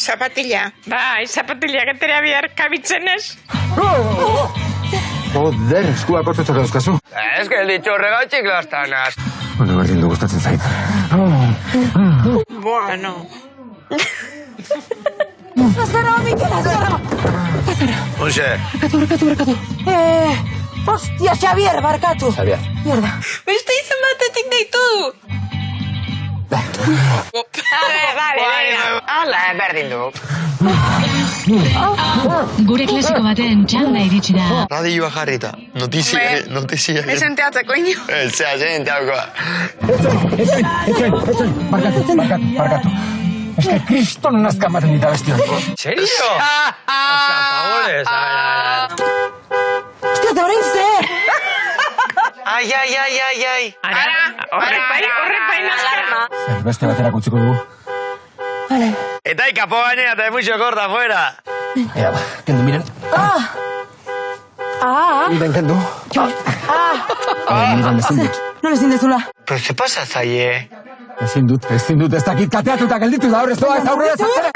zapatilla. Bai, zapatilla getera bihar kabitzenez. Joder, eskuak otzotxak dauzkazu. Ez que ditxo regautxik lastanaz. Bueno, berdin du gustatzen zait. Bueno. Azkara, Mikel, azkara! Unxe. Barkatu. Hostia, Xavier, barkatu. Xavier. Mierda. Beste izan batetik deitu du. Vale. Hala, berdin du. Gure klasiko baten txanda iritsi da. Radioa jarrita. Notizia. Esan teatzeko ino. Zea, zen teakoa. Etxoin. Barkatu. Ez que kriston nazka maten dita bestion. Serio? Osea, favores. Hostia, te orain ze! Ai. Horrek bai nazka. Beste baterak utziko dugu. Vale. Eta ikapo gainera, eta mucho corta afuera. Ea, kendu, miren. Miren, kendu. Miren, ezin dut. Nola ezin dezula? Pero ze pasa zaie? Ezin dut, ez dakit kateatuta gelditu da horrez doa, ez aurrera zatzera.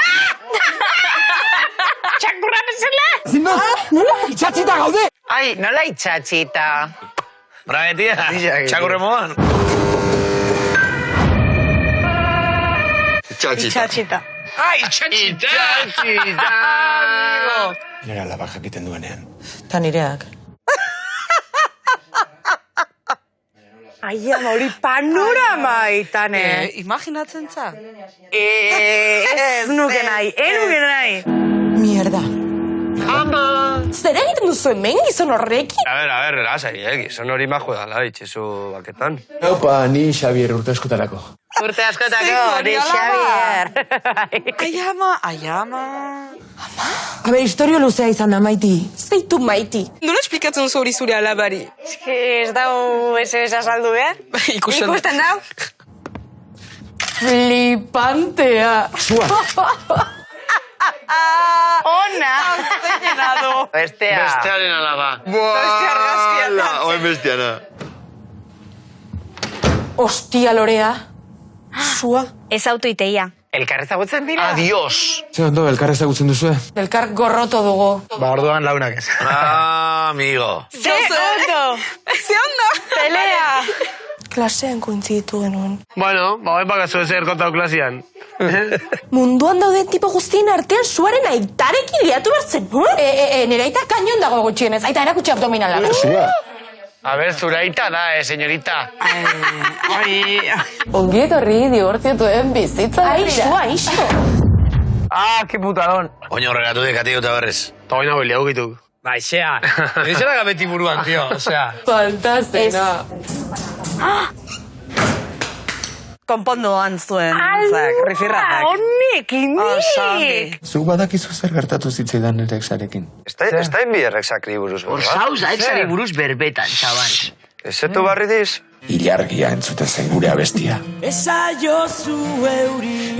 Txakurra bezala. Ezin dut, nola itxatxita gaude. Ai, nola itxatxita? Bragetia, txakurre moan. Itxatxita. Ai, itxatxita, amigo. Nera alabak jakiten duenean. Ta nireak. Ai, ama, hori panorama itane. Imaginatzen za? Ez nuke nahi. Mierda. Ama. Zer egiten duzu hemen gizon horrekin? A ver, lasai, gizon hori majo dala, itxezu baketan. Opa, ni Xavier urte askotarako. Urte askotako, hori Xavier. Ai ama. A ber, historio luzea izan da, Maiti. Zeitu Maiti. Nola esplikatzen zu hori zure alabari? Ez dau ez azaldu, Ikusten dau. Flipantea. Zua. Ona. Bestea. Bestearen alaba. Oen bestiana. Hostia, Lorea. Zua. Ez autoiteia. Elkarrezagutzen dira? Adios. Ze ondo, elkarrez egutzen duzue? Elkar gorroto dugu. Ba, orduan launak ez. Amigo. Ze ondo. Pelea. Klasean kointziditu genuen. Bueno, ba, hoen bakazu ezer kontau klasian. Munduan dauden tipo guztien artean zuaren aitarekin liatu bertzen, no? Nire aita kainon dago gutxienez, aita erakutsi abdominala. Zua. A ver, zuraita da, señorita. Ongi etorri dibortziotuen bizitza. Aixo. Que putadón. Oño horregatu dekati guta berrez. Ta oina hori liagukituk. Baixea. Nizela gabeti buruan, tío, osea. Fantastena. Konpondo antzuen. Rifirratak. Honek. Zuk badakizu zer gertatu zitzaidan nire exarekin. Está en biderrexakri buruz, Hor zauza, exari buruz berbetan, txaban. Ezetu barri diz? Ilargia entzuten zen gure abestia.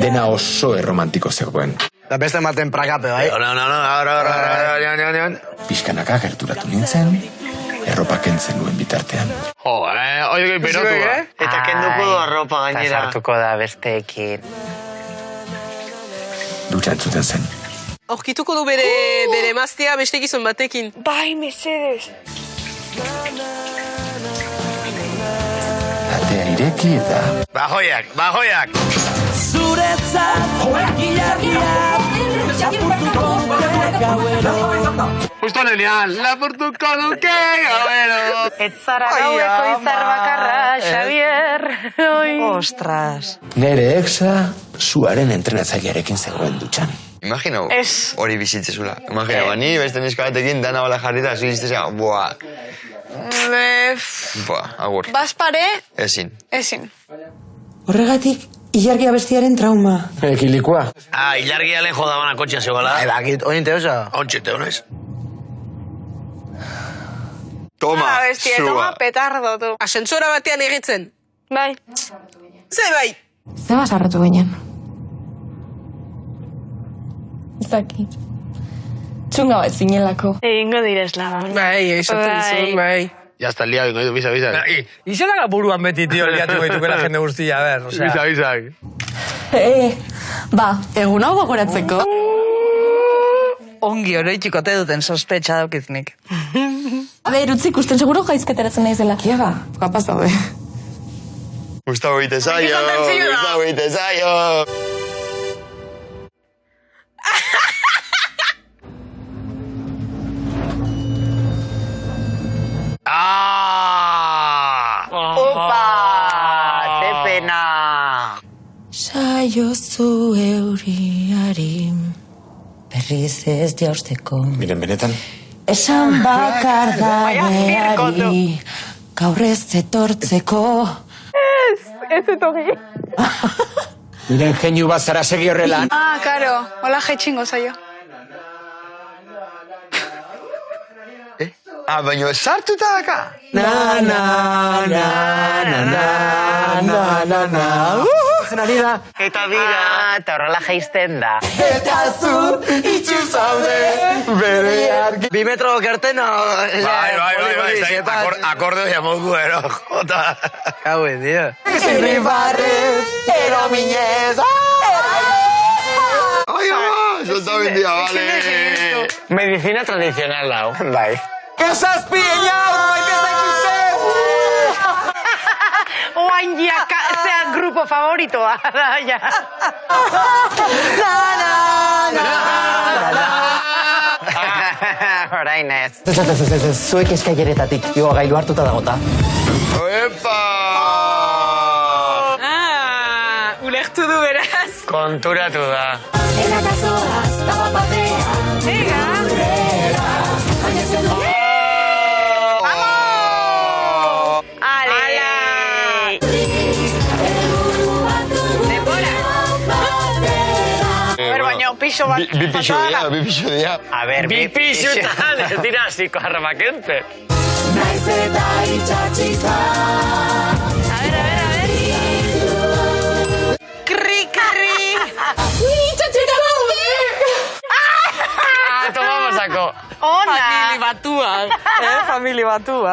Dena oso erromantiko zegoen. Da beste maten prakape, bai? No, ahora. Pixkanaka gerturatu nintzen, erropa kentzen nuen bitartean. Oie, berotu, Eta kenduko du arropa gainera. Sartuko da besteekin. Dutxa entzuten zen. Aurkituko du bere emaztea beste gizon batekin. Bai, mesedez. Atea ireki eta... Bajoiak. Justo nenean, lapurtuko duke gauero. Ez zara gaueko izar bakarra, Xavier. Ostras. Nere exa zuaren entrenatzailearekin zegoen dutxan. Imagino, Ez. hori bizitzezula. Imagino, ni beste neskabatekin dana bala jarrita, zizitezea, buah, agur. Baspare, Ezin. Horregatik, ilargia bestiaren trauma. Ekilikoa. Ilargia lehen jodabana kotxea zegoela. Bakit, oin teusa? Ontxe teonez. Toma, bestia, toma petardo, tu. Asentzora batean egitzen. Bai. Ze bai. Ze basarratu ginen. Zaki. Txunga bat zinelako. Egingo direzla. Bai, esaten zuen, bai. Ya está liado, no bisa. Izela buruan beti, tío, liatu gaituko la jende guztia, a ver, osea. Bisa. Ba, egun hau gogoratzeko. Ongi oroitxiko te duten sospetxa daukiznik. Aber, utzi ikusten seguro gaizketeratzen naizela. Kia ba, kapaz daude. Gustavo egite zaio, Gustavo egite zaio. Opa! Ze pena! Saio zu euriari, berriz ez jausteko. Miren, benetan. Esan bakar da behari, gaur ez etortzeko. Ez etorri. Miren, geniu bat zara segi horrela. Ah, karo, hola jetxingo zaio. Ah, baina sartuta daka. Na, na, na, na, na, na, na, na. Zenari da. Eta bira, eta horrela jaisten da. Eta zu itxu zaude, bere argi. 2 metro gertena. Bai, akordeo jamogu, ero, jota. Gaue, tío. Zirribarrez, ero minez. Ai, ama, solta bendia, vale. Medicina tradicional, lau. Bai. Zazpi, eñau, maite zaituzte! Oain jaka, zean grupo favoritoa. Ja. Orain ez. Zuek eskaileretatik, joa gailu hartuta dagota. Epa! Ulertu du beraz. Konturatu da. Pixo bat. Bi pixo dia. A ver, Bi pixutan, ez dira ziko arrabakente. Naiz eta itxatxika. A ver. Kri, kri. Itxatxika daude! Tomamos sako. Ona. Famili batua. Famili batua.